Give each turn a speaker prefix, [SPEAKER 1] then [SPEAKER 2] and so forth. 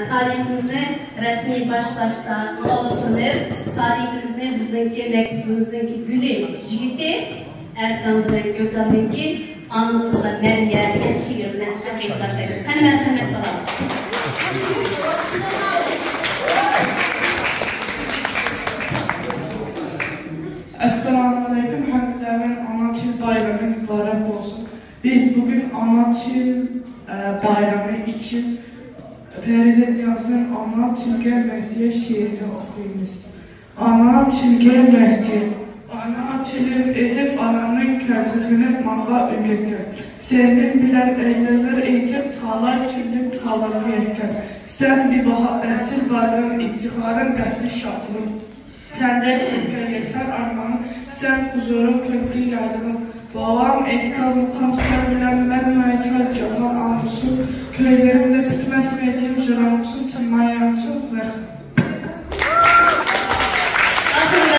[SPEAKER 1] Tarihimizni resmi başlaşta olasınız. Tarihimizni bizimki mektubimizdeki gülü, jigiti, Erkan bilen Gökhan'ınki anlamında men yerken şiirle başlayalım. Hemen bakalım.
[SPEAKER 2] Esselamualeyküm. Hamdülillah'ın ana til bayramı mübarek olsun. Biz bugün ana til bayramı için Feride Niyaz'ın Ana Tilge Mehdi'ye şiirini okuyunuz. Ana Tilge Mehdi, ana tilim edip ananın kentini manga ögürken. Senin bilen eyleler eğitip talar tildim talarını yerken. Sen bir baha esil bayram iktiharın ehli şaklım. Sende kırkı yeter armanın, sen huzurun köklü yardımın. Babam etkal mukam sen bilen ben müetel cahan ahlusun. Köylerimde bitmez medyum jıramsın, tırmayamsın ve